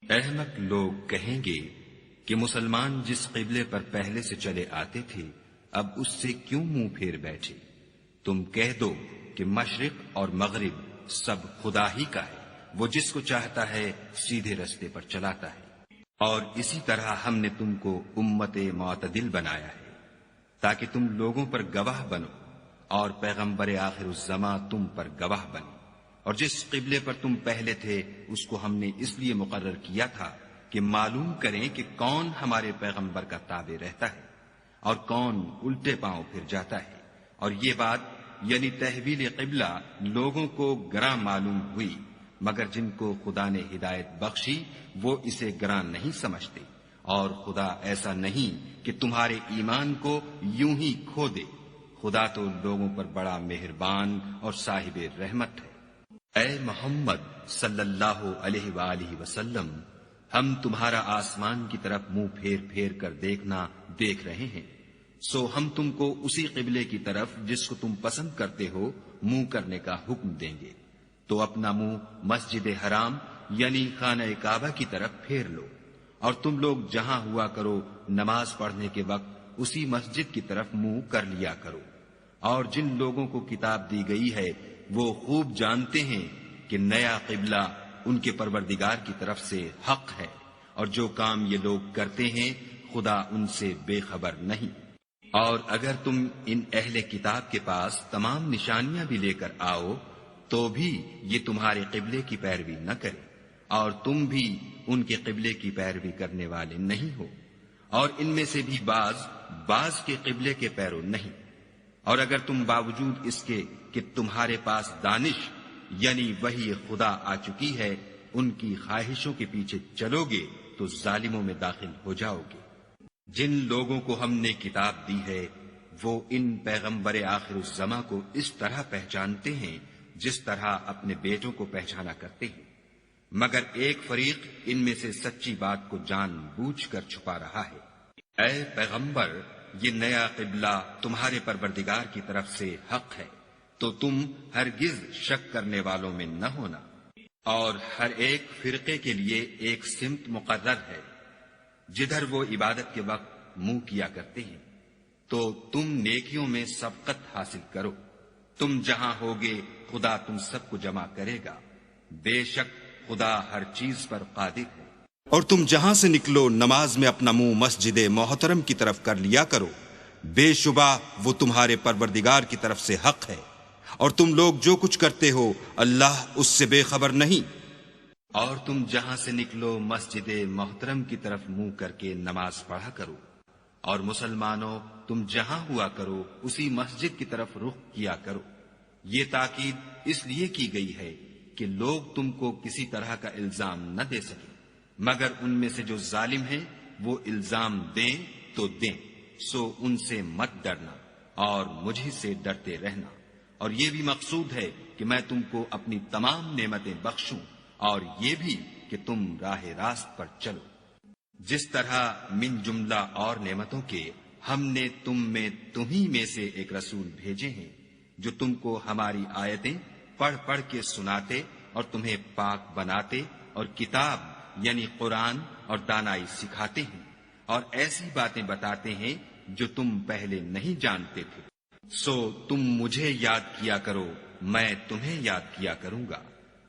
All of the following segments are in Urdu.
احمق لوگ کہیں گے کہ مسلمان جس قبلے پر پہلے سے چلے آتے تھے اب اس سے کیوں منہ پھیر بیٹھے؟ تم کہہ دو کہ مشرق اور مغرب سب خدا ہی کا ہے، وہ جس کو چاہتا ہے سیدھے رستے پر چلاتا ہے۔ اور اسی طرح ہم نے تم کو امت معتدل بنایا ہے تاکہ تم لوگوں پر گواہ بنو اور پیغمبر آخر الزماں تم پر گواہ بنے۔ اور جس قبلے پر تم پہلے تھے اس کو ہم نے اس لیے مقرر کیا تھا کہ معلوم کریں کہ کون ہمارے پیغمبر کا تابع رہتا ہے اور کون الٹے پاؤں پھر جاتا ہے۔ اور یہ بات یعنی تحویل قبلہ لوگوں کو گراں معلوم ہوئی، مگر جن کو خدا نے ہدایت بخشی وہ اسے گراں نہیں سمجھتے، اور خدا ایسا نہیں کہ تمہارے ایمان کو یوں ہی کھو دے۔ خدا تو لوگوں پر بڑا مہربان اور صاحب رحمت ہے۔ اے محمد صلی اللہ علیہ وآلہ وسلم، ہم تمہارا آسمان کی طرف منہ پھیر پھیر کر دیکھنا دیکھ رہے ہیں، سو ہم تم کو اسی قبلے کی طرف جس کو تم پسند کرتے ہو منہ کرنے کا حکم دیں گے، تو اپنا منہ مسجد حرام یعنی خانہ کعبہ کی طرف پھیر لو، اور تم لوگ جہاں ہوا کرو نماز پڑھنے کے وقت اسی مسجد کی طرف منہ کر لیا کرو۔ اور جن لوگوں کو کتاب دی گئی ہے وہ خوب جانتے ہیں کہ نیا قبلہ ان کے پروردگار کی طرف سے حق ہے، اور جو کام یہ لوگ کرتے ہیں خدا ان سے بے خبر نہیں۔ اور اگر تم ان اہل کتاب کے پاس تمام نشانیاں بھی لے کر آؤ تو بھی یہ تمہارے قبلے کی پیروی نہ کرے، اور تم بھی ان کے قبلے کی پیروی کرنے والے نہیں ہو، اور ان میں سے بھی بعض کے قبلے کے پیرو نہیں۔ اور اگر تم باوجود اس کے کہ تمہارے پاس دانش یعنی وحی خدا آ چکی ہے ان کی خواہشوں کے پیچھے چلو گے تو ظالموں میں داخل ہو جاؤ گے۔ جن لوگوں کو ہم نے کتاب دی ہے وہ ان پیغمبر آخر الزماں کو اس طرح پہچانتے ہیں جس طرح اپنے بیٹوں کو پہچانا کرتے ہیں، مگر ایک فریق ان میں سے سچی بات کو جان بوجھ کر چھپا رہا ہے۔ اے پیغمبر، یہ نیا قبلہ تمہارے پروردگار کی طرف سے حق ہے، تو تم ہرگز شک کرنے والوں میں نہ ہونا۔ اور ہر ایک فرقے کے لیے ایک سمت مقرر ہے جدھر وہ عبادت کے وقت منہ کیا کرتے ہیں، تو تم نیکیوں میں سبقت حاصل کرو۔ تم جہاں ہوگے خدا تم سب کو جمع کرے گا، بے شک خدا ہر چیز پر قادر ہے۔ اور تم جہاں سے نکلو نماز میں اپنا منہ مسجد محترم کی طرف کر لیا کرو، بے شبہ وہ تمہارے پروردگار کی طرف سے حق ہے، اور تم لوگ جو کچھ کرتے ہو اللہ اس سے بے خبر نہیں۔ اور تم جہاں سے نکلو مسجد محترم کی طرف منہ کر کے نماز پڑھا کرو، اور مسلمانوں تم جہاں ہوا کرو اسی مسجد کی طرف رخ کیا کرو۔ یہ تاکید اس لیے کی گئی ہے کہ لوگ تم کو کسی طرح کا الزام نہ دے سکیں، مگر ان میں سے جو ظالم ہیں وہ الزام دیں تو دیں، سو ان سے مت ڈرنا اور مجھ سے ڈرتے رہنا۔ اور یہ بھی مقصود ہے کہ میں تم کو اپنی تمام نعمتیں بخشوں، اور یہ بھی کہ تم راہ راست پر چلو۔ جس طرح من جملہ اور نعمتوں کے ہم نے تمہیں میں سے ایک رسول بھیجے ہیں جو تم کو ہماری آیتیں پڑھ پڑھ کے سناتے اور تمہیں پاک بناتے اور کتاب یعنی قرآن اور دانائی سکھاتے ہیں، اور ایسی باتیں بتاتے ہیں جو تم پہلے نہیں جانتے تھے۔ سو تم مجھے یاد کیا کرو، میں تمہیں یاد کیا کروں گا،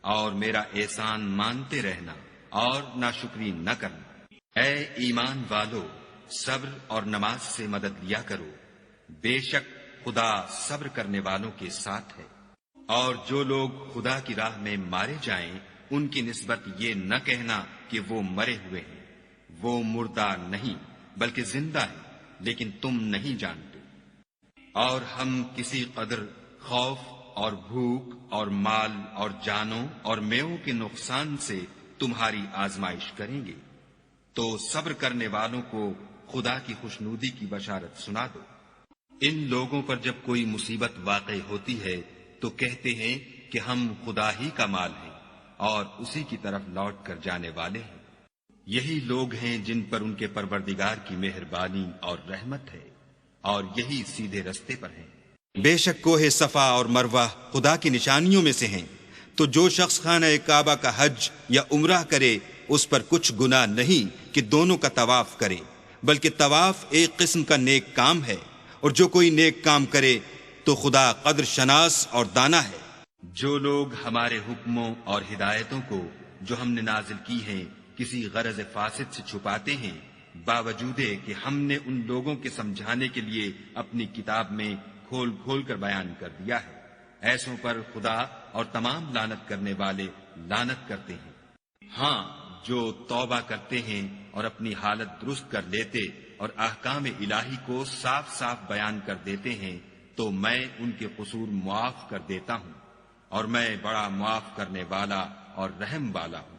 اور میرا احسان مانتے رہنا اور ناشکری نہ کرنا۔ اے ایمان والو، صبر اور نماز سے مدد لیا کرو، بے شک خدا صبر کرنے والوں کے ساتھ ہے۔ اور جو لوگ خدا کی راہ میں مارے جائیں ان کی نسبت یہ نہ کہنا کہ وہ مرے ہوئے ہیں، وہ مردہ نہیں بلکہ زندہ ہیں، لیکن تم نہیں جانتے۔ اور ہم کسی قدر خوف اور بھوک اور مال اور جانوں اور میووں کے نقصان سے تمہاری آزمائش کریں گے، تو صبر کرنے والوں کو خدا کی خوشنودی کی بشارت سنا دو۔ ان لوگوں پر جب کوئی مصیبت واقع ہوتی ہے تو کہتے ہیں کہ ہم خدا ہی کا مال ہیں اور اسی کی طرف لوٹ کر جانے والے ہیں۔ یہی لوگ ہیں جن پر ان کے پروردگار کی مہربانی اور رحمت ہے، اور یہی سیدھے رستے پر ہیں۔ بے شک کوہ صفا اور مروہ خدا کی نشانیوں میں سے ہیں، تو جو شخص خانہ کعبہ کا حج یا عمرہ کرے اس پر کچھ گناہ نہیں کہ دونوں کا طواف کرے، بلکہ طواف ایک قسم کا نیک کام ہے، اور جو کوئی نیک کام کرے تو خدا قدر شناس اور دانا ہے۔ جو لوگ ہمارے حکموں اور ہدایتوں کو جو ہم نے نازل کی ہیں کسی غرض فاسد سے چھپاتے ہیں، باوجود کہ ہم نے ان لوگوں کے سمجھانے کے لیے اپنی کتاب میں کھول کھول کر بیان کر دیا ہے، ایسوں پر خدا اور تمام لعنت کرنے والے لعنت کرتے ہیں۔ ہاں، جو توبہ کرتے ہیں اور اپنی حالت درست کر لیتے اور احکام الہی کو صاف صاف بیان کر دیتے ہیں تو میں ان کے قصور معاف کر دیتا ہوں، اور میں بڑا معاف کرنے والا اور رحم والا ہوں۔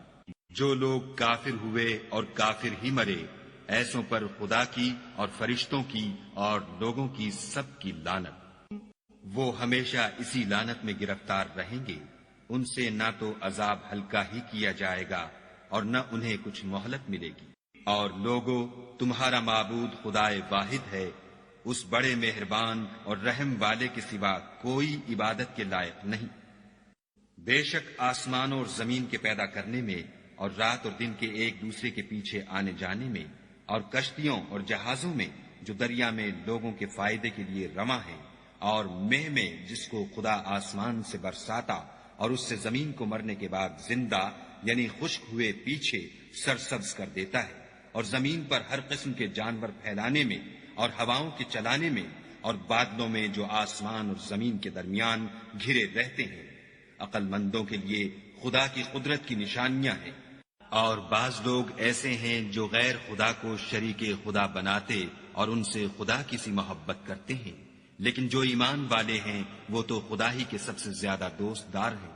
جو لوگ کافر ہوئے اور کافر ہی مرے، ایسوں پر خدا کی اور فرشتوں کی اور لوگوں کی سب کی لعنت۔ وہ ہمیشہ اسی لعنت میں گرفتار رہیں گے، ان سے نہ تو عذاب ہلکا ہی کیا جائے گا اور نہ انہیں کچھ مہلت ملے گی۔ اور لوگوں، تمہارا معبود خدائے واحد ہے، اس بڑے مہربان اور رحم والے کے سوا کوئی عبادت کے لائق نہیں۔ بے شک آسمانوں اور زمین کے پیدا کرنے میں اور رات اور دن کے ایک دوسرے کے پیچھے آنے جانے میں اور کشتیوں اور جہازوں میں جو دریا میں لوگوں کے فائدے کے لیے رواں ہیں، اور مہ میں جس کو خدا آسمان سے برساتا اور اس سے زمین کو مرنے کے بعد زندہ یعنی خشک ہوئے پیچھے سرسبز کر دیتا ہے، اور زمین پر ہر قسم کے جانور پھیلانے میں اور ہواؤں کے چلانے میں اور بادلوں میں جو آسمان اور زمین کے درمیان گھرے رہتے ہیں، عقل مندوں کے لیے خدا کی قدرت کی نشانیاں ہیں۔ اور بعض لوگ ایسے ہیں جو غیر خدا کو شریک خدا بناتے اور ان سے خدا کی سی محبت کرتے ہیں، لیکن جو ایمان والے ہیں وہ تو خدا ہی کے سب سے زیادہ دوست دار ہیں۔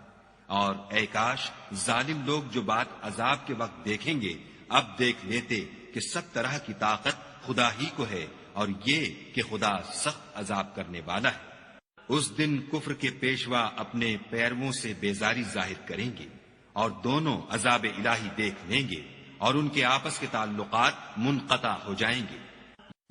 اور اے کاش ظالم لوگ جو بات عذاب کے وقت دیکھیں گے اب دیکھ لیتے کہ سب طرح کی طاقت خدا ہی کو ہے، اور یہ کہ خدا سخت عذاب کرنے والا ہے۔ اس دن کفر کے پیشوا اپنے پیرووں سے بیزاری ظاہر کریں گے، اور دونوں عذاب الہی دیکھ لیں گے، اور ان کے آپس کے تعلقات منقطع ہو جائیں گے۔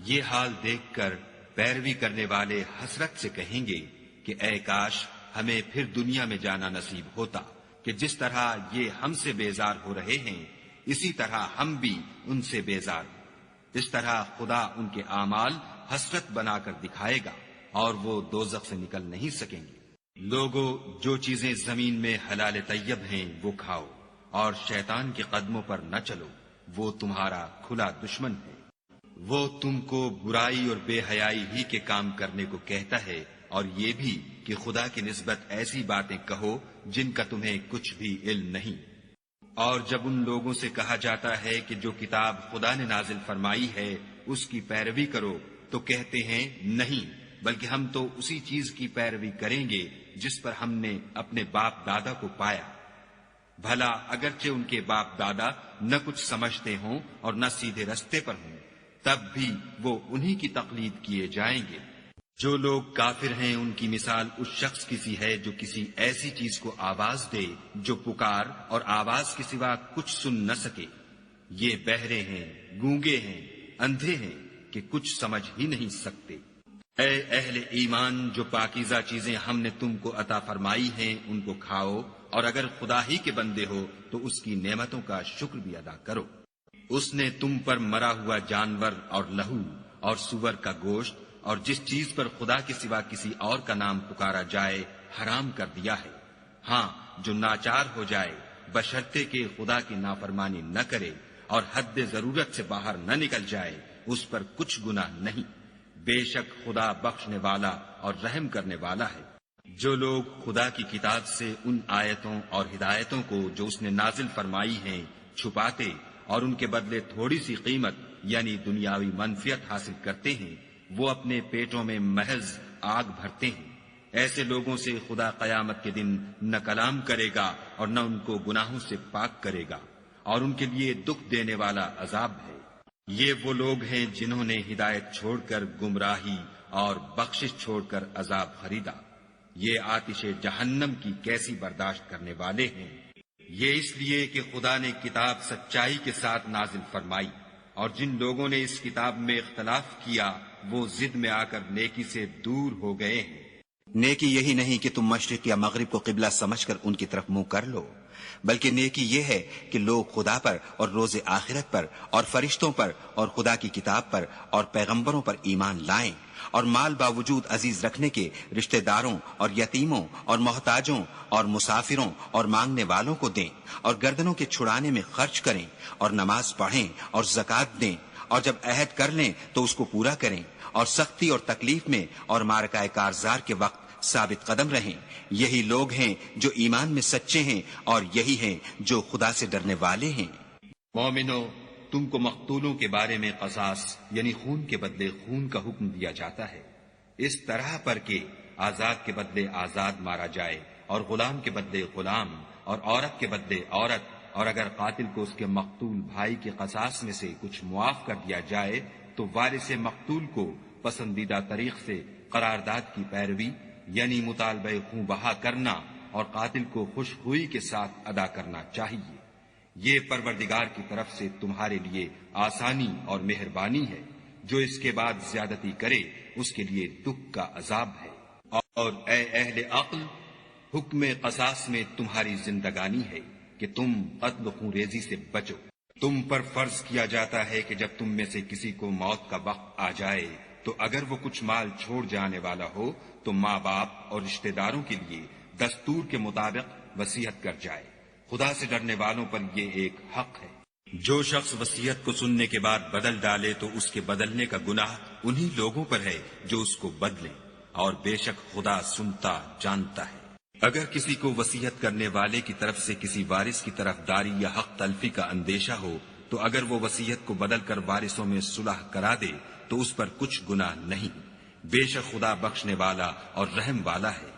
یہ حال دیکھ کر پیروی کرنے والے حسرت سے کہیں گے کہ اے کاش ہمیں پھر دنیا میں جانا نصیب ہوتا، کہ جس طرح یہ ہم سے بیزار ہو رہے ہیں اسی طرح ہم بھی ان سے بیزار ہوں۔ اس طرح خدا ان کے اعمال حسرت بنا کر دکھائے گا، اور وہ دوزخ سے نکل نہیں سکیں گے۔ لوگوں، جو چیزیں زمین میں حلال طیب ہیں وہ کھاؤ، اور شیطان کے قدموں پر نہ چلو، وہ تمہارا کھلا دشمن ہے۔ وہ تم کو برائی اور بے حیائی ہی کے کام کرنے کو کہتا ہے، اور یہ بھی کہ خدا کی نسبت ایسی باتیں کہو جن کا تمہیں کچھ بھی علم نہیں۔ اور جب ان لوگوں سے کہا جاتا ہے کہ جو کتاب خدا نے نازل فرمائی ہے اس کی پیروی کرو، تو کہتے ہیں نہیں، بلکہ ہم تو اسی چیز کی پیروی کریں گے جس پر ہم نے اپنے باپ دادا کو پایا۔ بھلا اگرچہ ان کے باپ دادا نہ کچھ سمجھتے ہوں اور نہ سیدھے رستے پر ہوں، تب بھی وہ انہی کی تقلید کیے جائیں گے۔ جو لوگ کافر ہیں ان کی مثال اس شخص کی سی ہے جو کسی ایسی چیز کو آواز دے جو پکار اور آواز کے سوا کچھ سن نہ سکے۔ یہ بہرے ہیں، گونگے ہیں، اندھے ہیں کہ کچھ سمجھ ہی نہیں سکتے۔ اے اہل ایمان، جو پاکیزہ چیزیں ہم نے تم کو عطا فرمائی ہیں ان کو کھاؤ، اور اگر خدا ہی کے بندے ہو تو اس کی نعمتوں کا شکر بھی ادا کرو۔ اس نے تم پر مرا ہوا جانور اور لہو اور سور کا گوشت اور جس چیز پر خدا کے سوا کسی اور کا نام پکارا جائے حرام کر دیا ہے۔ ہاں، جو ناچار ہو جائے بشرطے کہ خدا کی نافرمانی نہ کرے اور حد ضرورت سے باہر نہ نکل جائے، اس پر کچھ گناہ نہیں۔ بے شک خدا بخشنے والا اور رحم کرنے والا ہے۔ جو لوگ خدا کی کتاب سے ان آیتوں اور ہدایتوں کو جو اس نے نازل فرمائی ہیں چھپاتے اور ان کے بدلے تھوڑی سی قیمت یعنی دنیاوی منفعت حاصل کرتے ہیں، وہ اپنے پیٹوں میں محض آگ بھرتے ہیں۔ ایسے لوگوں سے خدا قیامت کے دن نہ کلام کرے گا اور نہ ان کو گناہوں سے پاک کرے گا، اور ان کے لیے دکھ دینے والا عذاب ہے۔ یہ وہ لوگ ہیں جنہوں نے ہدایت چھوڑ کر گمراہی اور بخشش چھوڑ کر عذاب خریدا۔ یہ آتش جہنم کی کیسی برداشت کرنے والے ہیں۔ یہ اس لیے کہ خدا نے کتاب سچائی کے ساتھ نازل فرمائی، اور جن لوگوں نے اس کتاب میں اختلاف کیا وہ ضد میں آ کر نیکی سے دور ہو گئے ہیں۔ نیکی یہی نہیں کہ تم مشرق یا مغرب کو قبلہ سمجھ کر ان کی طرف منہ کر لو، بلکہ نیکی یہ ہے کہ لوگ خدا پر اور روز آخرت پر اور فرشتوں پر اور خدا کی کتاب پر اور پیغمبروں پر ایمان لائیں، اور مال باوجود عزیز رکھنے کے رشتہ داروں اور یتیموں اور محتاجوں اور مسافروں اور مانگنے والوں کو دیں، اور گردنوں کے چھڑانے میں خرچ کریں، اور نماز پڑھیں اور زکوٰۃ دیں، اور جب عہد کر لیں تو اس کو پورا کریں، اور سختی اور تکلیف میں اور معرکہ کارزار کے وقت ثابت قدم رہیں۔ یہی لوگ ہیں جو ایمان میں سچے ہیں، اور یہی ہیں جو خدا سے ڈرنے والے ہیں۔ مومنو، تم کو مقتولوں کے بارے میں قصاص یعنی خون کے بدلے خون کا حکم دیا جاتا ہے، اس طرح پر کہ آزاد کے بدلے آزاد مارا جائے، اور غلام کے بدلے غلام، اور عورت کے بدلے عورت، اور اگر قاتل کو اس کے مقتول بھائی کے قصاص میں سے کچھ معاف کر دیا جائے تو وارث مقتول کو پسندیدہ طریق سے قرارداد کی پیروی یعنی مطالبہ خون بہا کرنا اور قاتل کو خوش خوئی کے ساتھ ادا کرنا چاہیے۔ یہ پروردگار کی طرف سے تمہارے لیے آسانی اور مہربانی ہے، جو اس کے بعد زیادتی کرے اس کے لیے دکھ کا عذاب ہے۔ اور اے اہل عقل، حکم قصاص میں تمہاری زندگانی ہے کہ تم قتل و خون ریزی سے بچو۔ تم پر فرض کیا جاتا ہے کہ جب تم میں سے کسی کو موت کا وقت آ جائے تو اگر وہ کچھ مال چھوڑ جانے والا ہو تو ماں باپ اور رشتہ داروں کے لیے دستور کے مطابق وصیت کر جائے۔ خدا سے ڈرنے والوں پر یہ ایک حق ہے۔ جو شخص وصیت کو سننے کے بعد بدل ڈالے تو اس کے بدلنے کا گناہ انہی لوگوں پر ہے جو اس کو بدلیں، اور بے شک خدا سنتا جانتا ہے۔ اگر کسی کو وصیت کرنے والے کی طرف سے کسی وارث کی طرفداری یا حق تلفی کا اندیشہ ہو تو اگر وہ وصیت کو بدل کر وارثوں میں صلح کرا دے تو اس پر کچھ گناہ نہیں، بے شک خدا بخشنے والا اور رحم والا ہے۔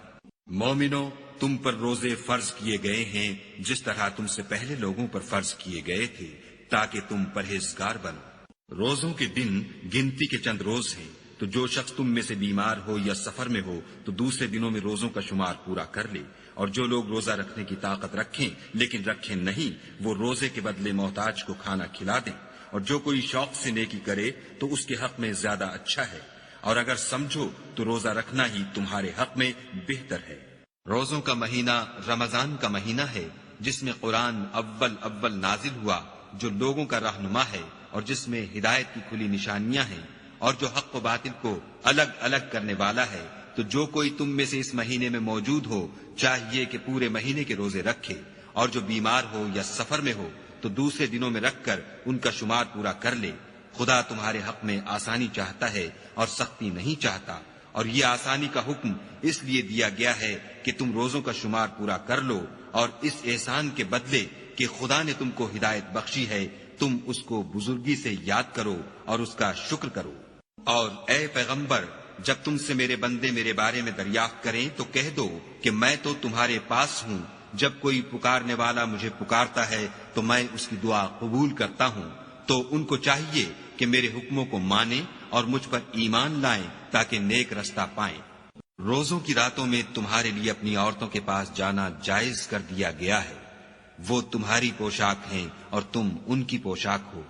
مومنو، تم پر روزے فرض کیے گئے ہیں جس طرح تم سے پہلے لوگوں پر فرض کیے گئے تھے تاکہ تم پرہیزگار بنو۔ روزوں کے دن گنتی کے چند روز ہیں، تو جو شخص تم میں سے بیمار ہو یا سفر میں ہو تو دوسرے دنوں میں روزوں کا شمار پورا کر لے، اور جو لوگ روزہ رکھنے کی طاقت رکھیں لیکن رکھیں نہیں وہ روزے کے بدلے محتاج کو کھانا کھلا دیں، اور جو کوئی شوق سے نیکی کرے تو اس کے حق میں زیادہ اچھا ہے، اور اگر سمجھو تو روزہ رکھنا ہی تمہارے حق میں بہتر ہے۔ روزوں کا مہینہ رمضان کا مہینہ ہے جس میں قرآن اول نازل ہوا، جو لوگوں کا رہنما ہے اور جس میں ہدایت کی کھلی نشانیاں ہیں، اور جو حق و باطل کو الگ الگ کرنے والا ہے۔ تو جو کوئی تم میں سے اس مہینے میں موجود ہو چاہیے کہ پورے مہینے کے روزے رکھے، اور جو بیمار ہو یا سفر میں ہو تو دوسرے دنوں میں رکھ کر ان کا شمار پورا کر لے۔ خدا تمہارے حق میں آسانی چاہتا ہے اور سختی نہیں چاہتا، اور یہ آسانی کا حکم اس لیے دیا گیا ہے کہ تم روزوں کا شمار پورا کر لو، اور اس احسان کے بدلے کہ خدا نے تم کو ہدایت بخشی ہے تم اس کو بزرگی سے یاد کرو اور اس کا شکر کرو۔ اور اے پیغمبر، جب تم سے میرے بندے میرے بارے میں دریافت کریں تو کہہ دو کہ میں تو تمہارے پاس ہوں، جب کوئی پکارنے والا مجھے پکارتا ہے تو میں اس کی دعا قبول کرتا ہوں۔ تو ان کو چاہیے کہ میرے حکموں کو مانیں اور مجھ پر ایمان لائیں تاکہ نیک رستہ پائیں۔ روزوں کی راتوں میں تمہارے لیے اپنی عورتوں کے پاس جانا جائز کر دیا گیا ہے، وہ تمہاری پوشاک ہیں اور تم ان کی پوشاک ہو۔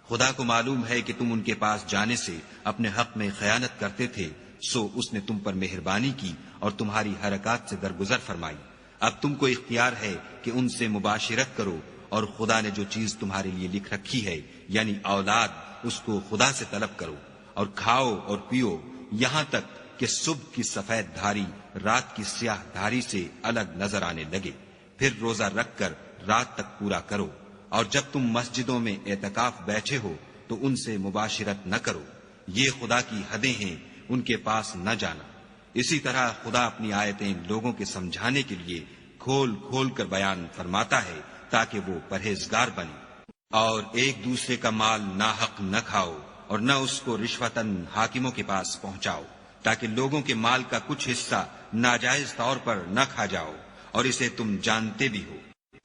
خدا کو معلوم ہے کہ تم ان کے پاس جانے سے اپنے حق میں خیانت کرتے تھے، سو اس نے تم پر مہربانی کی اور تمہاری حرکات سے درگزر فرمائی۔ اب تم کو اختیار ہے کہ ان سے مباشرت کرو، اور خدا نے جو چیز تمہارے لیے لکھ رکھی ہے یعنی اولاد، اس کو خدا سے طلب کرو، اور کھاؤ اور پیو یہاں تک کہ صبح کی سفید دھاری رات کی سیاہ دھاری سے الگ نظر آنے لگے، پھر روزہ رکھ کر رات تک پورا کرو۔ اور جب تم مسجدوں میں اعتکاف بیٹھے ہو تو ان سے مباشرت نہ کرو، یہ خدا کی حدیں ہیں، ان کے پاس نہ جانا۔ اسی طرح خدا اپنی آیتیں لوگوں کے سمجھانے کے لیے کھول کھول کر بیان فرماتا ہے تاکہ وہ پرہیزگار بنے۔ اور ایک دوسرے کا مال ناحق نہ کھاؤ، اور نہ اس کو رشوتاً حاکموں کے پاس پہنچاؤ، تاکہ لوگوں کے مال کا کچھ حصہ ناجائز طور پر نہ کھا جاؤ، اور اسے تم جانتے بھی ہو۔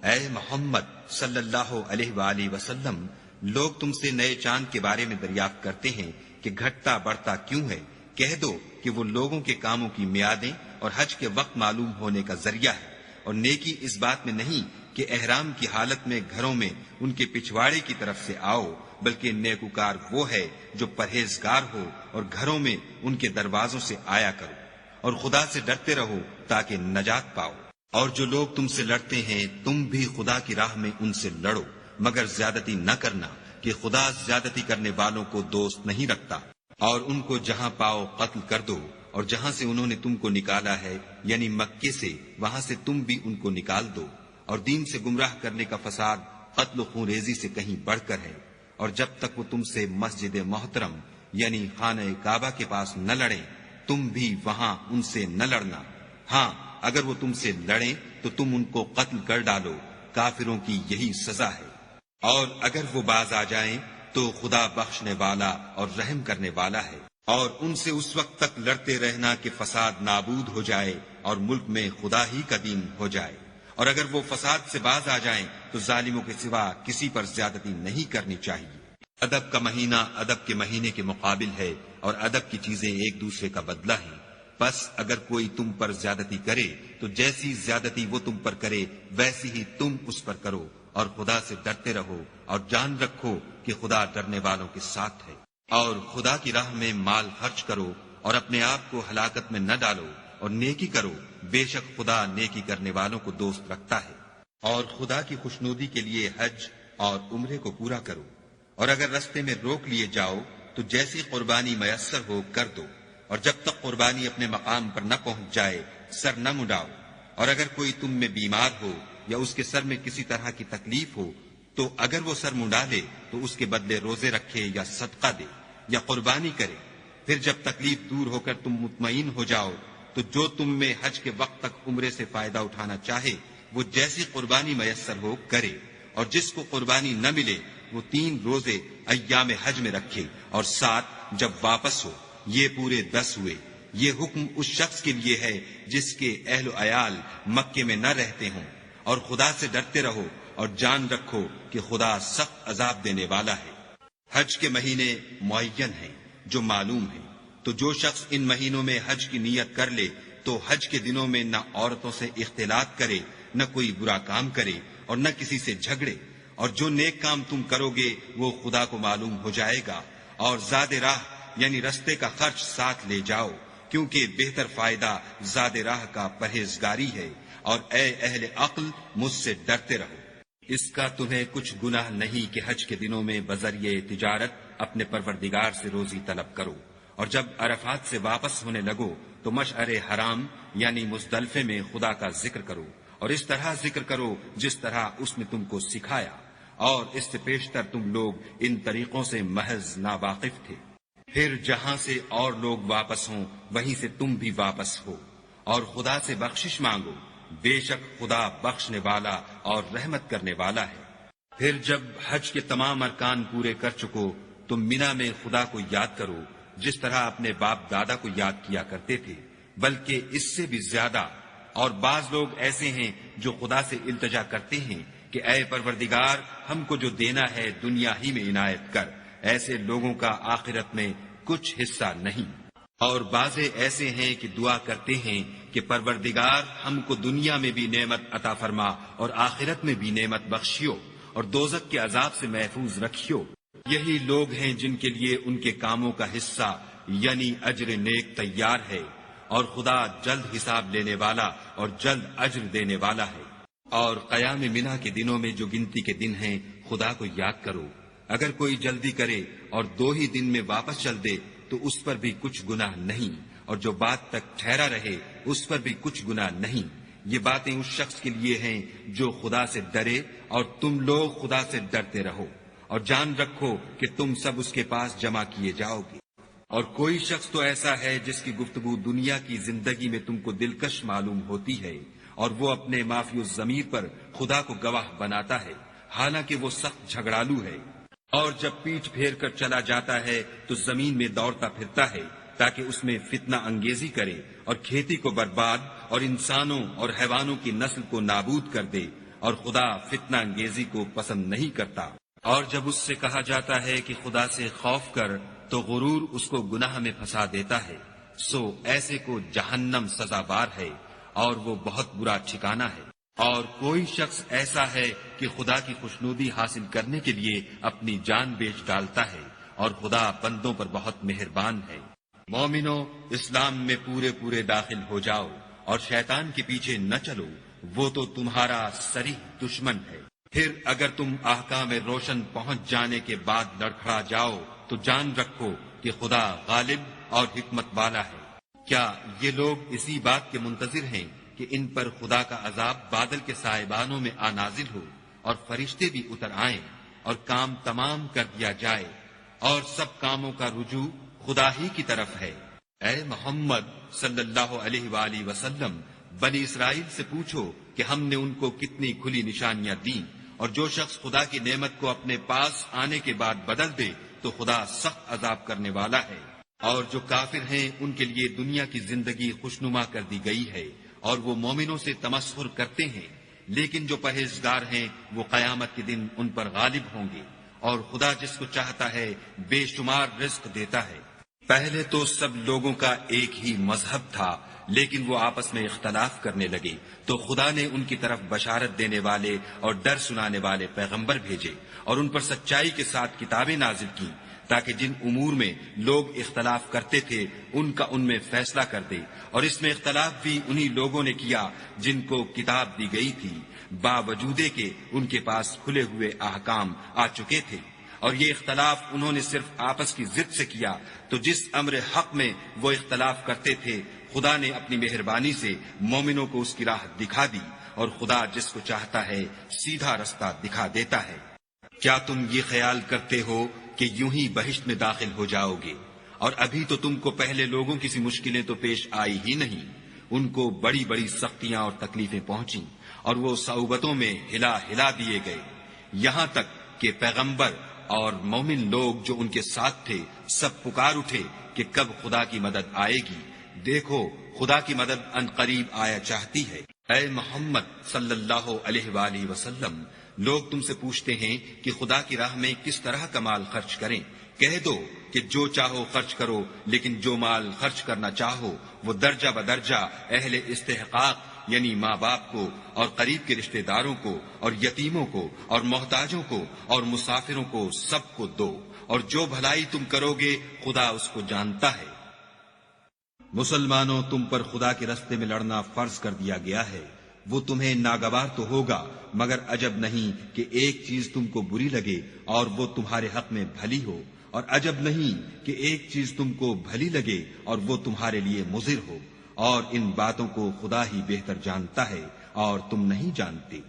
اے محمد صلی اللہ علیہ وآلہ وسلم، لوگ تم سے نئے چاند کے بارے میں دریافت کرتے ہیں کہ گھٹتا بڑھتا کیوں ہے؟ کہہ دو کہ وہ لوگوں کے کاموں کی میعادیں اور حج کے وقت معلوم ہونے کا ذریعہ ہے، اور نیکی اس بات میں نہیں کہ احرام کی حالت میں گھروں میں ان کے پچھواڑے کی طرف سے آؤ، بلکہ نیکوکار وہ ہے جو پرہیزگار ہو اور گھروں میں ان کے دروازوں سے آیا کرو، اور خدا سے ڈرتے رہو تاکہ نجات پاؤ۔ اور جو لوگ تم سے لڑتے ہیں تم بھی خدا کی راہ میں ان سے لڑو، مگر زیادتی نہ کرنا کہ خدا زیادتی کرنے والوں کو دوست نہیں رکھتا۔ اور ان کو جہاں پاؤ قتل کر دو، اور جہاں سے انہوں نے تم کو نکالا ہے یعنی مکے سے، وہاں سے تم بھی ان کو نکال دو۔ اور دین سے گمراہ کرنے کا فساد قتل و خون ریزی سے کہیں بڑھ کر ہے۔ اور جب تک وہ تم سے مسجد محترم یعنی خانہ کعبہ کے پاس نہ لڑیں، تم بھی وہاں ان سے نہ لڑنا۔ ہاں اگر وہ تم سے لڑیں تو تم ان کو قتل کر ڈالو، کافروں کی یہی سزا ہے۔ اور اگر وہ باز آ جائیں تو خدا بخشنے والا اور رحم کرنے والا ہے۔ اور ان سے اس وقت تک لڑتے رہنا کہ فساد نابود ہو جائے اور ملک میں خدا ہی کا دین ہو جائے۔ اور اگر وہ فساد سے باز آ جائیں تو ظالموں کے سوا کسی پر زیادتی نہیں کرنی چاہیے۔ ادب کا مہینہ ادب کے مہینے کے مقابل ہے، اور ادب کی چیزیں ایک دوسرے کا بدلہ ہیں۔ بس اگر کوئی تم پر زیادتی کرے تو جیسی زیادتی وہ تم پر کرے ویسی ہی تم اس پر کرو، اور خدا سے ڈرتے رہو اور جان رکھو کہ خدا ڈرنے والوں کے ساتھ ہے۔ اور خدا کی راہ میں مال خرچ کرو اور اپنے آپ کو ہلاکت میں نہ ڈالو، اور نیکی کرو، بے شک خدا نیکی کرنے والوں کو دوست رکھتا ہے۔ اور خدا کی خوشنودی کے لیے حج اور عمرے کو پورا کرو، اور اگر رستے میں روک لیے جاؤ تو جیسی قربانی میسر ہو کر دو، اور جب تک قربانی اپنے مقام پر نہ پہنچ جائے سر نہ مڈاؤ۔ اور اگر کوئی تم میں بیمار ہو یا اس کے سر میں کسی طرح کی تکلیف ہو تو اگر وہ سر منڈا لے تو اس کے بدلے روزے رکھے یا صدقہ دے یا قربانی کرے۔ پھر جب تکلیف دور ہو کر تم مطمئن ہو جاؤ تو جو تم میں حج کے وقت تک عمرے سے فائدہ اٹھانا چاہے وہ جیسی قربانی میسر ہو کرے، اور جس کو قربانی نہ ملے وہ 3 روزے ایام حج میں رکھے، اور 7 جب واپس ہو۔ یہ پورے 10 ہوئے۔ یہ حکم اس شخص کے لیے ہے جس کے اہل و عیال مکے میں نہ رہتے ہوں۔ اور خدا سے ڈرتے رہو اور جان رکھو کہ خدا سخت عذاب دینے والا ہے۔ حج کے مہینے معین ہیں جو معلوم ہیں، تو جو شخص ان مہینوں میں حج کی نیت کر لے تو حج کے دنوں میں نہ عورتوں سے اختلاط کرے، نہ کوئی برا کام کرے، اور نہ کسی سے جھگڑے۔ اور جو نیک کام تم کرو گے وہ خدا کو معلوم ہو جائے گا۔ اور زاد راہ یعنی رستے کا خرچ ساتھ لے جاؤ، کیونکہ بہتر فائدہ زاد راہ کا پرہیزگاری ہے۔ اور اے اہل عقل مجھ سے ڈرتے رہو۔ اس کا تمہیں کچھ گناہ نہیں کہ حج کے دنوں میں بذریعہ تجارت اپنے پروردگار سے روزی طلب کرو، اور جب عرفات سے واپس ہونے لگو تو مشعر حرام یعنی مزدلفے میں خدا کا ذکر کرو، اور اس طرح ذکر کرو جس طرح اس نے تم کو سکھایا، اور اس سے پیشتر تم لوگ ان طریقوں سے محض ناواقف تھے۔ پھر جہاں سے اور لوگ واپس ہوں وہیں سے تم بھی واپس ہو، اور خدا سے بخشش مانگو، بے شک خدا بخشنے والا اور رحمت کرنے والا ہے۔ پھر جب حج کے تمام ارکان پورے کر چکو تو مینا میں خدا کو یاد کرو جس طرح اپنے باپ دادا کو یاد کیا کرتے تھے، بلکہ اس سے بھی زیادہ۔ اور بعض لوگ ایسے ہیں جو خدا سے التجا کرتے ہیں کہ اے پروردگار ہم کو جو دینا ہے دنیا ہی میں عنایت کر۔ ایسے لوگوں کا آخرت میں کچھ حصہ نہیں۔ اور بعض ایسے ہیں کہ دعا کرتے ہیں کہ پروردگار ہم کو دنیا میں بھی نعمت عطا فرما اور آخرت میں بھی نعمت بخشیو، اور دوزخ کے عذاب سے محفوظ رکھیو۔ یہی لوگ ہیں جن کے لیے ان کے کاموں کا حصہ یعنی اجر نیک تیار ہے، اور خدا جلد حساب لینے والا اور جلد اجر دینے والا ہے۔ اور قیام منا کے دنوں میں جو گنتی کے دن ہیں خدا کو یاد کرو۔ اگر کوئی جلدی کرے اور 2 ہی دن میں واپس چل دے تو اس پر بھی کچھ گناہ نہیں، اور جو بات تک ٹھہرا رہے اس پر بھی کچھ گناہ نہیں۔ یہ باتیں اس شخص کے لیے ہیں جو خدا سے ڈرے، اور تم لوگ خدا سے ڈرتے رہو، اور جان رکھو کہ تم سب اس کے پاس جمع کیے جاؤ گے۔ اور کوئی شخص تو ایسا ہے جس کی گفتگو دنیا کی زندگی میں تم کو دلکش معلوم ہوتی ہے، اور وہ اپنے معافی الضمیر پر خدا کو گواہ بناتا ہے، حالانکہ وہ سخت جھگڑالو ہے۔ اور جب پیٹھ پھیر کر چلا جاتا ہے تو زمین میں دوڑتا پھرتا ہے تاکہ اس میں فتنہ انگیزی کرے اور کھیتی کو برباد اور انسانوں اور حیوانوں کی نسل کو نابود کر دے، اور خدا فتنہ انگیزی کو پسند نہیں کرتا۔ اور جب اس سے کہا جاتا ہے کہ خدا سے خوف کر تو غرور اس کو گناہ میں پھنسا دیتا ہے، سو ایسے کو جہنم سزاوار ہے، اور وہ بہت برا ٹھکانہ ہے۔ اور کوئی شخص ایسا ہے کہ خدا کی خوشنودی حاصل کرنے کے لیے اپنی جان بیچ ڈالتا ہے، اور خدا بندوں پر بہت مہربان ہے۔ مومنو، اسلام میں پورے داخل ہو جاؤ اور شیطان کے پیچھے نہ چلو، وہ تو تمہارا صریح دشمن ہے۔ پھر اگر تم احکام روشن پہنچ جانے کے بعد لڑکھڑا جاؤ تو جان رکھو کہ خدا غالب اور حکمت والا ہے۔ کیا یہ لوگ اسی بات کے منتظر ہیں کہ ان پر خدا کا عذاب بادل کے سائبانوں میں آ نازل ہو اور فرشتے بھی اتر آئیں اور کام تمام کر دیا جائے اور سب کاموں کا رجوع خدا ہی کی طرف ہے؟ اے محمد صلی اللہ علیہ وآلہ وسلم، بنی اسرائیل سے پوچھو کہ ہم نے ان کو کتنی کھلی نشانیاں دیں، اور جو شخص خدا کی نعمت کو اپنے پاس آنے کے بعد بدل دے تو خدا سخت عذاب کرنے والا ہے۔ اور جو کافر ہیں ان کے لیے دنیا کی زندگی خوشنما کر دی گئی ہے اور وہ مومنوں سے تمسخر کرتے ہیں، لیکن جو پرہیزگار ہیں وہ قیامت کے دن ان پر غالب ہوں گے، اور خدا جس کو چاہتا ہے بے شمار رزق دیتا ہے۔ پہلے تو سب لوگوں کا ایک ہی مذہب تھا، لیکن وہ آپس میں اختلاف کرنے لگے تو خدا نے ان کی طرف بشارت دینے والے اور ڈر سنانے والے پیغمبر بھیجے اور ان پر سچائی کے ساتھ کتابیں نازل کی، تاکہ جن امور میں لوگ اختلاف کرتے تھے ان کا ان میں فیصلہ کر دے۔ اور اس میں اختلاف بھی انہی لوگوں نے کیا جن کو کتاب دی گئی تھی، باوجود کہ ان کے پاس کھلے ہوئے احکام آ چکے تھے، اور یہ اختلاف انہوں نے صرف آپس کی ضد سے کیا۔ تو جس امر حق میں وہ اختلاف کرتے تھے خدا نے اپنی مہربانی سے مومنوں کو اس کی راہ دکھا دی، اور خدا جس کو چاہتا ہے سیدھا رستہ دکھا دیتا ہے۔ کیا تم یہ خیال کرتے ہو کہ یوں ہی بہشت میں داخل ہو جاؤ گے، اور ابھی تو تم کو پہلے لوگوں کی سی مشکلیں تو پیش آئی ہی نہیں؟ ان کو بڑی بڑی سختیاں اور تکلیفیں پہنچیں، اور وہ صعوبتوں میں ہلا ہلا دیے گئے، یہاں تک کہ پیغمبر اور مومن لوگ جو ان کے ساتھ تھے سب پکار اٹھے کہ کب خدا کی مدد آئے گی۔ دیکھو خدا کی مدد ان قریب آیا چاہتی ہے۔ اے محمد صلی اللہ علیہ وآلہ وسلم، لوگ تم سے پوچھتے ہیں کہ خدا کی راہ میں کس طرح کا مال خرچ کریں۔ کہہ دو کہ جو چاہو خرچ کرو، لیکن جو مال خرچ کرنا چاہو وہ درجہ بدرجہ اہل استحقاق یعنی ماں باپ کو اور قریب کے رشتہ داروں کو اور یتیموں کو اور محتاجوں کو اور مسافروں کو سب کو دو، اور جو بھلائی تم کرو گے خدا اس کو جانتا ہے۔ مسلمانوں، تم پر خدا کے رستے میں لڑنا فرض کر دیا گیا ہے۔ وہ تمہیں ناگوار تو ہوگا، مگر عجب نہیں کہ ایک چیز تم کو بری لگے اور وہ تمہارے حق میں بھلی ہو، اور عجب نہیں کہ ایک چیز تم کو بھلی لگے اور وہ تمہارے لیے مضر ہو، اور ان باتوں کو خدا ہی بہتر جانتا ہے اور تم نہیں جانتے۔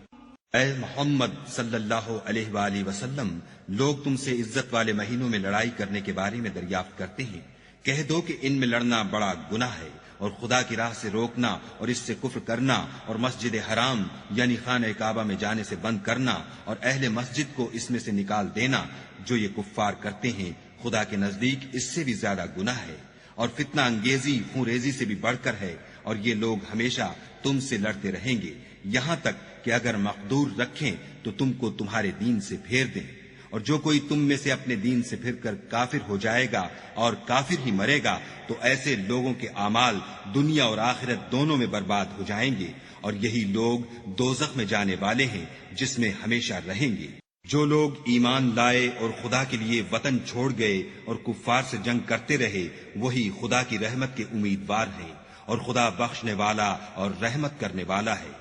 اے محمد صلی اللہ علیہ وآلہ وسلم، لوگ تم سے عزت والے مہینوں میں لڑائی کرنے کے بارے میں دریافت کرتے ہیں۔ کہہ دو کہ ان میں لڑنا بڑا گناہ ہے، اور خدا کی راہ سے روکنا اور اس سے کفر کرنا اور مسجد حرام یعنی خانہ کعبہ میں جانے سے بند کرنا اور اہل مسجد کو اس میں سے نکال دینا، جو یہ کفار کرتے ہیں خدا کے نزدیک اس سے بھی زیادہ گناہ ہے، اور فتنہ انگیزی خون ریزی سے بھی بڑھ کر ہے، اور یہ لوگ ہمیشہ تم سے لڑتے رہیں گے، یہاں تک کہ اگر مقدور رکھیں تو تم کو تمہارے دین سے پھیر دیں۔ اور جو کوئی تم میں سے اپنے دین سے پھر کر کافر ہو جائے گا اور کافر ہی مرے گا تو ایسے لوگوں کے اعمال دنیا اور آخرت دونوں میں برباد ہو جائیں گے، اور یہی لوگ دوزخ میں جانے والے ہیں جس میں ہمیشہ رہیں گے۔ جو لوگ ایمان لائے اور خدا کے لیے وطن چھوڑ گئے اور کفار سے جنگ کرتے رہے وہی خدا کی رحمت کے امیدوار ہیں، اور خدا بخشنے والا اور رحمت کرنے والا ہے۔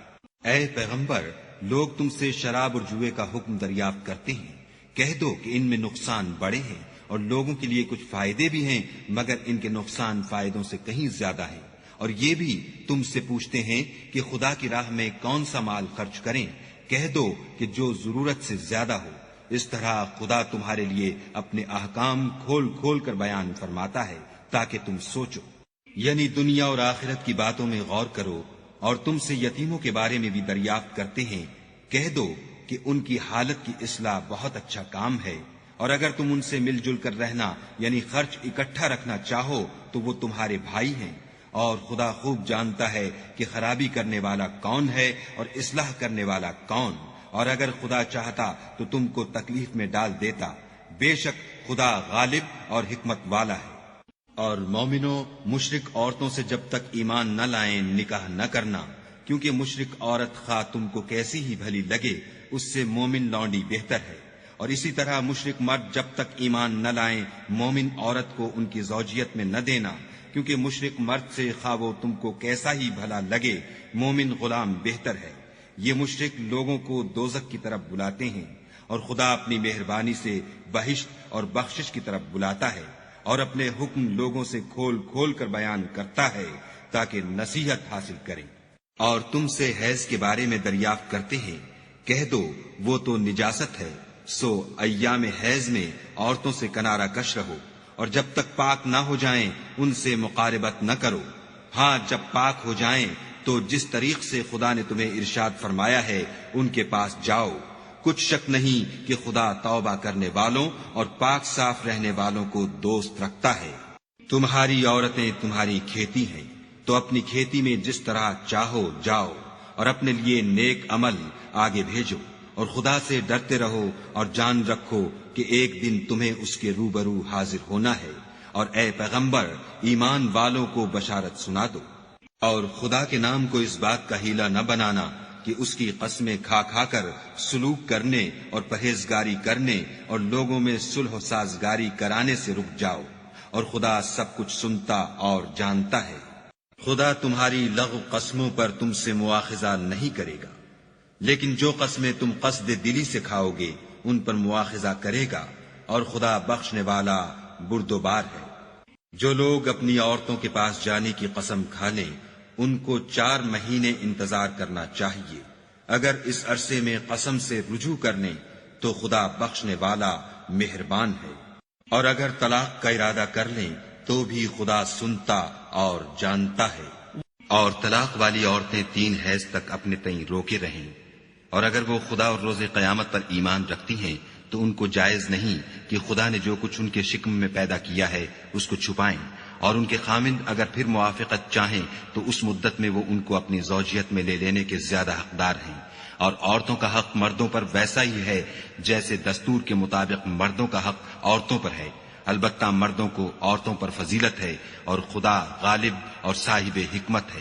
اے پیغمبر، لوگ تم سے شراب اور جوئے کا حکم دریافت کرتے ہیں۔ کہہ دو کہ ان میں نقصان بڑے ہیں اور لوگوں کے لیے کچھ فائدے بھی ہیں، مگر ان کے نقصان فائدوں سے کہیں زیادہ ہیں۔ اور یہ بھی تم سے پوچھتے ہیں کہ خدا کی راہ میں کون سا مال خرچ کریں۔ کہہ دو کہ جو ضرورت سے زیادہ ہو۔ اس طرح خدا تمہارے لیے اپنے احکام کھول کھول کر بیان فرماتا ہے تاکہ تم سوچو، یعنی دنیا اور آخرت کی باتوں میں غور کرو۔ اور تم سے یتیموں کے بارے میں بھی دریافت کرتے ہیں۔ کہہ دو کہ ان کی حالت کی اصلاح بہت اچھا کام ہے، اور اگر تم ان سے مل جل کر رہنا یعنی خرچ اکٹھا رکھنا چاہو تو وہ تمہارے بھائی ہیں، اور خدا خوب جانتا ہے کہ خرابی کرنے والا کون ہے اور اصلاح کرنے والا کون، اور اگر خدا چاہتا تو تم کو تکلیف میں ڈال دیتا، بے شک خدا غالب اور حکمت والا ہے۔ اور مومنوں، مشرک عورتوں سے جب تک ایمان نہ لائیں نکاح نہ کرنا، کیونکہ مشرک عورت خواہ تم کو کیسی ہی بھلی لگے اس سے مومن لونڈی بہتر ہے، اور اسی طرح مشرک مرد جب تک ایمان نہ لائیں مومن عورت کو ان کی زوجیت میں نہ دینا، کیونکہ مشرک مرد سے خواہ وہ تم کو کیسا ہی بھلا لگے مومن غلام بہتر ہے۔ یہ مشرک لوگوں کو دوزخ کی طرف بلاتے ہیں اور خدا اپنی مہربانی سے بہشت اور بخشش کی طرف بلاتا ہے اور اپنے حکم لوگوں سے کھول کھول کر بیان کرتا ہے تاکہ نصیحت حاصل کریں۔ اور تم سے حیض کے بارے میں دریافت کرتے ہیں، کہہ دو وہ تو نجاست ہے، سو ایام حیض میں عورتوں سے کنارہ کش رہو، اور جب تک پاک نہ ہو جائیں ان سے مقاربت نہ کرو۔ ہاں جب پاک ہو جائیں تو جس طریق سے خدا نے تمہیں ارشاد فرمایا ہے ان کے پاس جاؤ، کچھ شک نہیں کہ خدا توبہ کرنے والوں اور پاک صاف رہنے والوں کو دوست رکھتا ہے۔ تمہاری عورتیں تمہاری کھیتی ہیں، تو اپنی کھیتی میں جس طرح چاہو جاؤ، اور اپنے لیے نیک عمل آگے بھیجو، اور خدا سے ڈرتے رہو اور جان رکھو کہ ایک دن تمہیں اس کے روبرو حاضر ہونا ہے۔ اور اے پیغمبر ایمان والوں کو بشارت سنا دو، اور خدا کے نام کو اس بات کا ہیلا نہ بنانا کہ اس کی قسمیں کھا کھا کر سلوک کرنے اور پرہیزگاری کرنے اور لوگوں میں صلح و سازگاری کرانے سے رک جاؤ، اور خدا سب کچھ سنتا اور جانتا ہے۔ خدا تمہاری لغو قسموں پر تم سے مواخذہ نہیں کرے گا، لیکن جو قسمیں تم قصد دلی سے کھاؤ گے ان پر مواخذہ کرے گا، اور خدا بخشنے والا بردبار ہے۔ جو لوگ اپنی عورتوں کے پاس جانے کی قسم کھا لیں ان کو 4 مہینے انتظار کرنا چاہیے، اگر اس عرصے میں قسم سے رجوع کر لیں تو خدا بخشنے والا مہربان ہے، اور اگر طلاق کا ارادہ کر لیں تو بھی خدا سنتا اور جانتا ہے۔ اور طلاق والی عورتیں 3 حیض تک اپنے تئیں روکے رہیں، اور اگر وہ خدا اور روز قیامت پر ایمان رکھتی ہیں تو ان کو جائز نہیں کہ خدا نے جو کچھ ان کے شکم میں پیدا کیا ہے اس کو چھپائیں، اور ان کے خامند اگر پھر موافقت چاہیں تو اس مدت میں وہ ان کو اپنی زوجیت میں لے لینے کے زیادہ حقدار ہیں۔ اور عورتوں کا حق مردوں پر ویسا ہی ہے جیسے دستور کے مطابق مردوں کا حق عورتوں پر ہے، البتہ مردوں کو عورتوں پر فضیلت ہے، اور خدا غالب اور صاحب حکمت ہے۔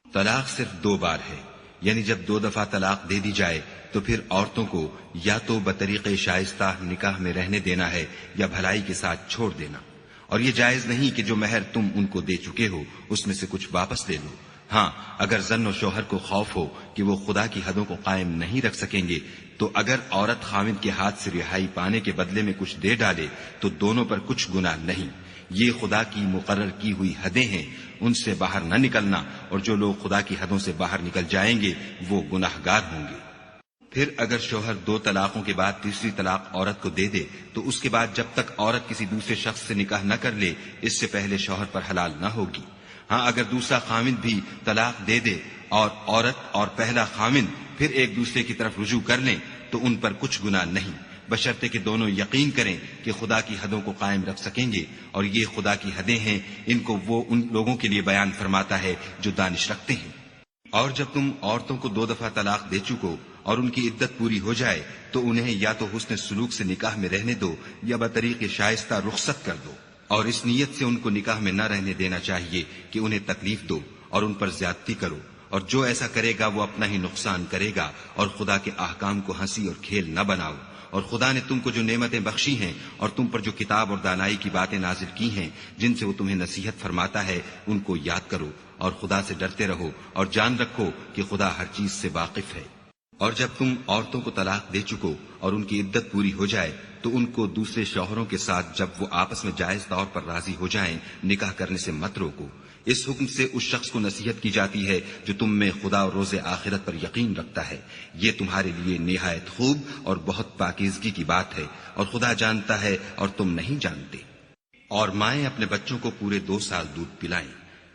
طلاق صرف 2 بار ہے، یعنی جب 2 دفعہ طلاق دے دی جائے تو پھر عورتوں کو یا تو بطریق شائستہ نکاح میں رہنے دینا ہے یا بھلائی کے ساتھ چھوڑ دینا، اور یہ جائز نہیں کہ جو مہر تم ان کو دے چکے ہو اس میں سے کچھ واپس لے لو۔ ہاں اگر زن و شوہر کو خوف ہو کہ وہ خدا کی حدوں کو قائم نہیں رکھ سکیں گے تو اگر عورت خاوند کے ہاتھ سے رہائی پانے کے بدلے میں کچھ دے ڈالے تو دونوں پر کچھ گناہ نہیں، یہ خدا کی مقرر کی ہوئی حدیں ہیں، ان سے باہر نہ نکلنا، اور جو لوگ خدا کی حدوں سے باہر نکل جائیں گے وہ گناہگار ہوں گے۔ پھر اگر شوہر 2 طلاقوں کے بعد تیسری طلاق عورت کو دے دے تو اس کے بعد جب تک عورت کسی دوسرے شخص سے نکاح نہ کر لے اس سے پہلے شوہر پر حلال نہ ہوگی۔ ہاں اگر دوسرا خامند بھی طلاق دے دے اور عورت اور پہلا خامند پھر ایک دوسرے کی طرف رجوع کر لیں تو ان پر کچھ گناہ نہیں، بشرطے کہ دونوں یقین کریں کہ خدا کی حدوں کو قائم رکھ سکیں گے، اور یہ خدا کی حدیں ہیں، ان کو وہ ان لوگوں کے لیے بیان فرماتا ہے جو دانش رکھتے ہیں۔ اور جب تم عورتوں کو 2 دفعہ طلاق دے چکو اور ان کی عدت پوری ہو جائے تو انہیں یا تو حسن سلوک سے نکاح میں رہنے دو یا بطریق شائستہ رخصت کر دو، اور اس نیت سے ان کو نکاح میں نہ رہنے دینا چاہیے کہ انہیں تکلیف دو اور ان پر زیادتی کرو، اور جو ایسا کرے گا وہ اپنا ہی نقصان کرے گا، اور خدا کے احکام کو ہنسی اور کھیل نہ بناؤ۔ اور خدا نے تم کو جو نعمتیں بخشی ہیں اور تم پر جو کتاب اور دانائی کی باتیں نازل کی ہیں جن سے وہ تمہیں نصیحت فرماتا ہے ان کو یاد کرو، اور خدا سے ڈرتے رہو اور جان رکھو کہ خدا ہر چیز سے واقف ہے۔ اور جب تم عورتوں کو طلاق دے چکو اور ان کی عدت پوری ہو جائے تو ان کو دوسرے شوہروں کے ساتھ جب وہ آپس میں جائز طور پر راضی ہو جائیں نکاح کرنے سے مت روکو۔ اس حکم سے اس شخص کو نصیحت کی جاتی ہے جو تم میں خدا اور روز آخرت پر یقین رکھتا ہے، یہ تمہارے لیے نہایت خوب اور بہت پاکیزگی کی بات ہے، اور خدا جانتا ہے اور تم نہیں جانتے۔ اور مائیں اپنے بچوں کو پورے 2 سال دودھ پلائیں،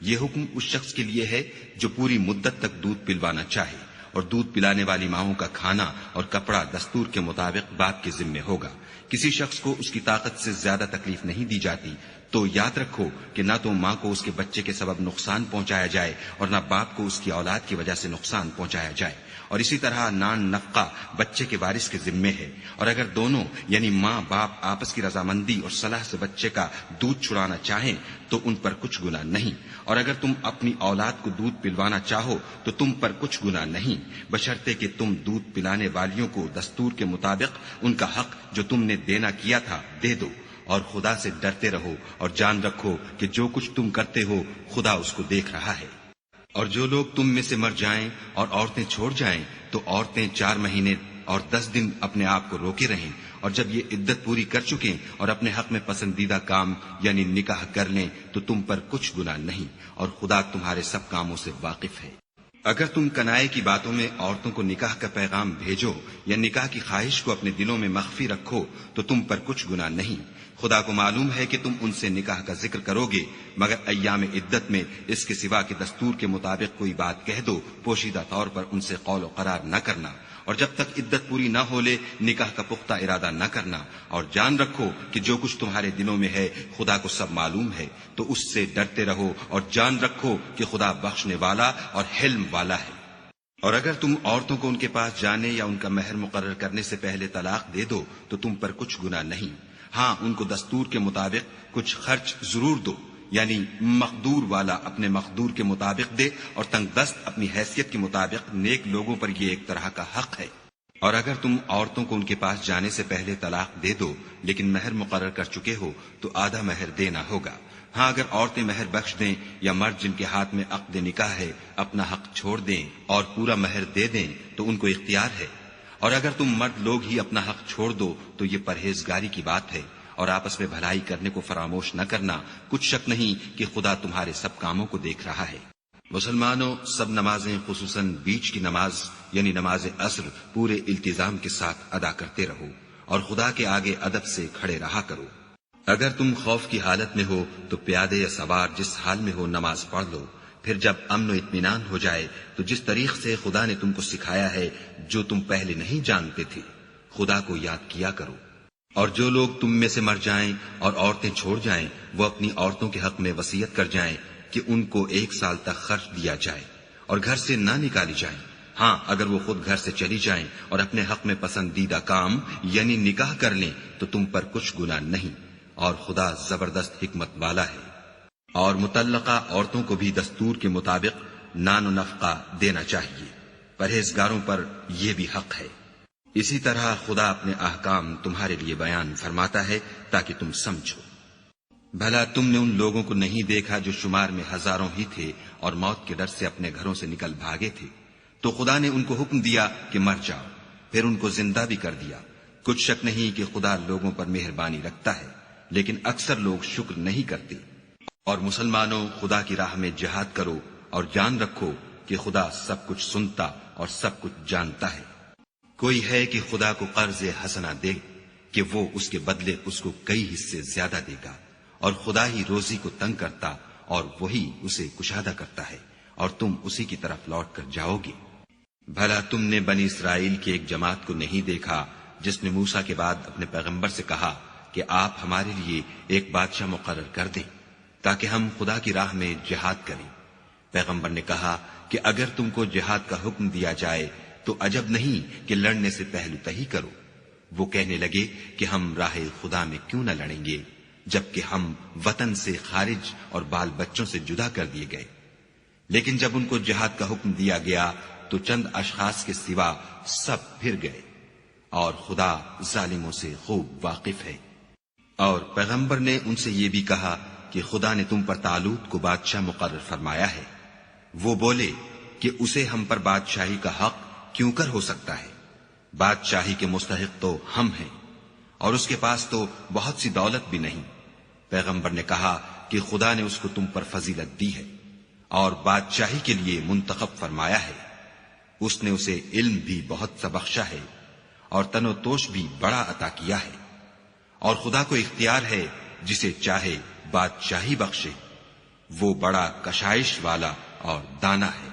یہ حکم اس شخص کے لیے ہے جو پوری مدت تک دودھ پلوانا چاہے، اور دودھ پلانے والی ماؤں کا کھانا اور کپڑا دستور کے مطابق باپ کے ذمے ہوگا۔ کسی شخص کو اس کی طاقت سے زیادہ تکلیف نہیں دی جاتی تو یاد رکھو کہ نہ تو ماں کو اس کے بچے کے سبب نقصان پہنچایا جائے اور نہ باپ کو اس کی اولاد کی وجہ سے نقصان پہنچایا جائے، اور اسی طرح نان نفقہ بچے کے وارث کے ذمے ہے، اور اگر دونوں یعنی ماں باپ آپس کی رضامندی اور صلاح سے بچے کا دودھ چھڑانا چاہیں تو ان پر کچھ گناہ نہیں، اور اگر تم اپنی اولاد کو دودھ پلوانا چاہو تو تم پر کچھ گناہ نہیں، بشرطے کہ تم دودھ پلانے والیوں کو دستور کے مطابق ان کا حق جو تم نے دینا کیا تھا دے دو، اور خدا سے ڈرتے رہو اور جان رکھو کہ جو کچھ تم کرتے ہو خدا اس کو دیکھ رہا ہے۔ اور جو لوگ تم میں سے مر جائیں اور عورتیں چھوڑ جائیں تو عورتیں 4 مہینے اور 10 دن اپنے آپ کو روکے رہیں، اور جب یہ عدت پوری کر چکیں اور اپنے حق میں پسندیدہ کام یعنی نکاح کر لیں تو تم پر کچھ گناہ نہیں، اور خدا تمہارے سب کاموں سے واقف ہے۔ اگر تم کنائے کی باتوں میں عورتوں کو نکاح کا پیغام بھیجو یا نکاح کی خواہش کو اپنے دلوں میں مخفی رکھو تو تم پر کچھ گناہ نہیں۔ خدا کو معلوم ہے کہ تم ان سے نکاح کا ذکر کرو گے، مگر ایام عدت میں اس کے سوا کہ دستور کے مطابق کوئی بات کہہ دو، پوشیدہ طور پر ان سے قول و قرار نہ کرنا، اور جب تک عدت پوری نہ ہو لے نکاح کا پختہ ارادہ نہ کرنا، اور جان رکھو کہ جو کچھ تمہارے دلوں میں ہے خدا کو سب معلوم ہے، تو اس سے ڈرتے رہو اور جان رکھو کہ خدا بخشنے والا اور حلم والا ہے۔ اور اگر تم عورتوں کو ان کے پاس جانے یا ان کا مہر مقرر کرنے سے پہلے طلاق دے دو تو تم پر کچھ گناہ نہیں، ہاں ان کو دستور کے مطابق کچھ خرچ ضرور دو، یعنی مقدور والا اپنے مقدور کے مطابق دے اور تنگ دست اپنی حیثیت کے مطابق، نیک لوگوں پر یہ ایک طرح کا حق ہے۔ اور اگر تم عورتوں کو ان کے پاس جانے سے پہلے طلاق دے دو لیکن مہر مقرر کر چکے ہو تو آدھا مہر دینا ہوگا، ہاں اگر عورتیں مہر بخش دیں یا مرد جن کے ہاتھ میں عقد نکاح ہے اپنا حق چھوڑ دیں اور پورا مہر دے دیں تو ان کو اختیار ہے، اور اگر تم مرد لوگ ہی اپنا حق چھوڑ دو تو یہ پرہیزگاری کی بات ہے، اور آپس میں بھلائی کرنے کو فراموش نہ کرنا، کچھ شک نہیں کہ خدا تمہارے سب کاموں کو دیکھ رہا ہے۔ مسلمانوں، سب نمازیں خصوصاً بیچ کی نماز یعنی نماز عصر پورے التزام کے ساتھ ادا کرتے رہو، اور خدا کے آگے ادب سے کھڑے رہا کرو۔ اگر تم خوف کی حالت میں ہو تو پیادے یا سوار جس حال میں ہو نماز پڑھ لو، پھر جب امن و اطمینان ہو جائے تو جس طریق سے خدا نے تم کو سکھایا ہے جو تم پہلے نہیں جانتے تھے، خدا کو یاد کیا کرو۔ اور جو لوگ تم میں سے مر جائیں اور عورتیں چھوڑ جائیں وہ اپنی عورتوں کے حق میں وصیت کر جائیں کہ ان کو 1 سال تک خرچ دیا جائے اور گھر سے نہ نکالی جائیں، ہاں اگر وہ خود گھر سے چلی جائیں اور اپنے حق میں پسندیدہ کام یعنی نکاح کر لیں تو تم پر کچھ گناہ نہیں، اور خدا زبردست حکمت والا ہے۔ اور مطلقہ عورتوں کو بھی دستور کے مطابق نان و نفقہ دینا چاہیے، پرہیزگاروں پر یہ بھی حق ہے۔ اسی طرح خدا اپنے احکام تمہارے لیے بیان فرماتا ہے تاکہ تم سمجھو۔ بھلا تم نے ان لوگوں کو نہیں دیکھا جو شمار میں ہزاروں ہی تھے اور موت کے ڈر سے اپنے گھروں سے نکل بھاگے تھے، تو خدا نے ان کو حکم دیا کہ مر جاؤ، پھر ان کو زندہ بھی کر دیا۔ کچھ شک نہیں کہ خدا لوگوں پر مہربانی رکھتا ہے، لیکن اکثر لوگ شکر نہیں کرتے۔ اور مسلمانوں، خدا کی راہ میں جہاد کرو اور جان رکھو کہ خدا سب کچھ سنتا اور سب کچھ جانتا ہے۔ کوئی ہے کہ خدا کو قرض حسنہ دے کہ وہ اس کے بدلے اس کو کئی حصے زیادہ دے گا، اور خدا ہی روزی کو تنگ کرتا اور وہی اسے کشادہ کرتا ہے، اور تم اسی کی طرف لوٹ کر جاؤ گے۔ بھلا تم نے بنی اسرائیل کی ایک جماعت کو نہیں دیکھا جس نے موسیٰ کے بعد اپنے پیغمبر سے کہا کہ آپ ہمارے لیے ایک بادشاہ مقرر کر دیں تاکہ ہم خدا کی راہ میں جہاد کریں؟ پیغمبر نے کہا کہ اگر تم کو جہاد کا حکم دیا جائے تو عجب نہیں کہ لڑنے سے پہلو تہی کرو۔ وہ کہنے لگے کہ ہم راہ خدا میں کیوں نہ لڑیں گے جبکہ ہم وطن سے خارج اور بال بچوں سے جدا کر دیے گئے۔ لیکن جب ان کو جہاد کا حکم دیا گیا تو چند اشخاص کے سوا سب پھر گئے، اور خدا ظالموں سے خوب واقف ہے۔ اور پیغمبر نے ان سے یہ بھی کہا کہ خدا نے تم پر طالوت کو بادشاہ مقرر فرمایا ہے۔ وہ بولے کہ اسے ہم پر بادشاہی کا حق کیوں کر ہو سکتا ہے؟ بادشاہی کے مستحق تو ہم ہیں، اور اس کے پاس تو بہت سی دولت بھی نہیں۔ پیغمبر نے کہا کہ خدا نے اس کو تم پر فضیلت دی ہے اور بادشاہی کے لیے منتخب فرمایا ہے۔ اس نے اسے علم بھی بہت سا بخشا ہے اور تن و توش بھی بڑا عطا کیا ہے، اور خدا کو اختیار ہے جسے چاہے بادشاہی بخشے، وہ بڑا کشائش والا اور دانا ہے۔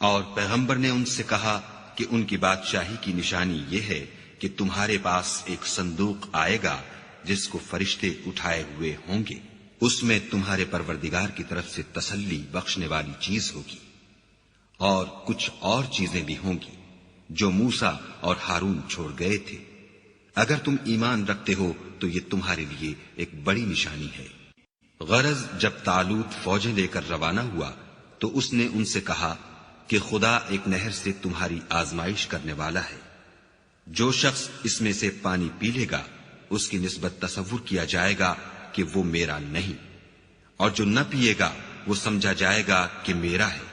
اور پیغمبر نے ان سے کہا کہ ان کی بادشاہی کی نشانی یہ ہے کہ تمہارے پاس ایک صندوق آئے گا جس کو فرشتے اٹھائے ہوئے ہوں گے، اس میں تمہارے پروردگار کی طرف سے تسلی بخشنے والی چیز ہوگی، اور کچھ اور چیزیں بھی ہوں گی جو موسیٰ اور ہارون چھوڑ گئے تھے۔ اگر تم ایمان رکھتے ہو تو یہ تمہارے لیے ایک بڑی نشانی ہے۔ غرض جب طالوت فوجیں لے کر روانہ ہوا تو اس نے ان سے کہا کہ خدا ایک نہر سے تمہاری آزمائش کرنے والا ہے، جو شخص اس میں سے پانی پی لے گا اس کی نسبت تصور کیا جائے گا کہ وہ میرا نہیں، اور جو نہ پیے گا وہ سمجھا جائے گا کہ میرا ہے۔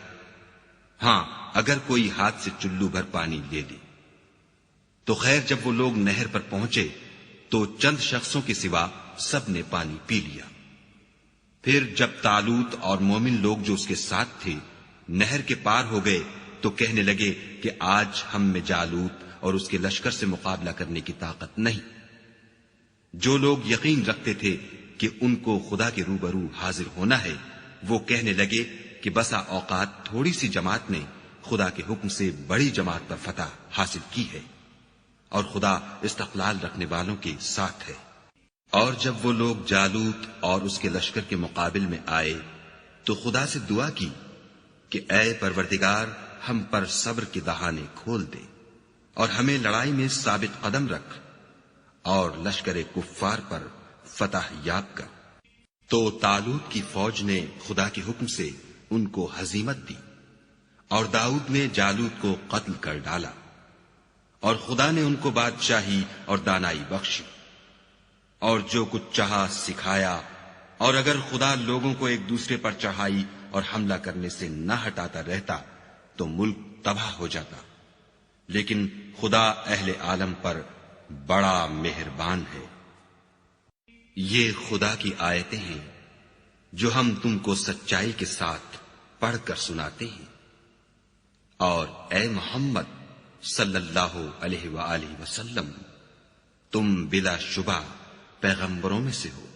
ہاں اگر کوئی ہاتھ سے چلو بھر پانی لے لے تو خیر، جب وہ لوگ نہر پر پہنچے تو چند شخصوں کے سوا سب نے پانی پی لیا۔ پھر جب طالوت اور مومن لوگ جو اس کے ساتھ تھے نہر کے پار ہو گئے تو کہنے لگے کہ آج ہم میں جالوت اور اس کے لشکر سے مقابلہ کرنے کی طاقت نہیں۔ جو لوگ یقین رکھتے تھے کہ ان کو خدا کے روبرو حاضر ہونا ہے، وہ کہنے لگے کہ بسا اوقات تھوڑی سی جماعت نے خدا کے حکم سے بڑی جماعت پر فتح حاصل کی ہے، اور خدا استقلال رکھنے والوں کے ساتھ ہے۔ اور جب وہ لوگ جالوت اور اس کے لشکر کے مقابل میں آئے تو خدا سے دعا کی کہ اے پروردگار، ہم پر صبر کے دہانے کھول دے اور ہمیں لڑائی میں ثابت قدم رکھ اور لشکر کفار پر فتح یاب کر۔ تو طالوت کی فوج نے خدا کے حکم سے ان کو ہزیمت دی، اور داؤد نے جالوت کو قتل کر ڈالا، اور خدا نے ان کو بادشاہی اور دانائی بخشی، اور جو کچھ چاہا سکھایا۔ اور اگر خدا لوگوں کو ایک دوسرے پر چڑھائی اور حملہ کرنے سے نہ ہٹاتا رہتا تو ملک تباہ ہو جاتا، لیکن خدا اہل عالم پر بڑا مہربان ہے۔ یہ خدا کی آیتیں ہیں جو ہم تم کو سچائی کے ساتھ پڑھ کر سناتے ہیں، اور اے محمد صلی اللہ علیہ وآلہ وسلم، تم بلا شبہ پیغمبروں میں سے ہو۔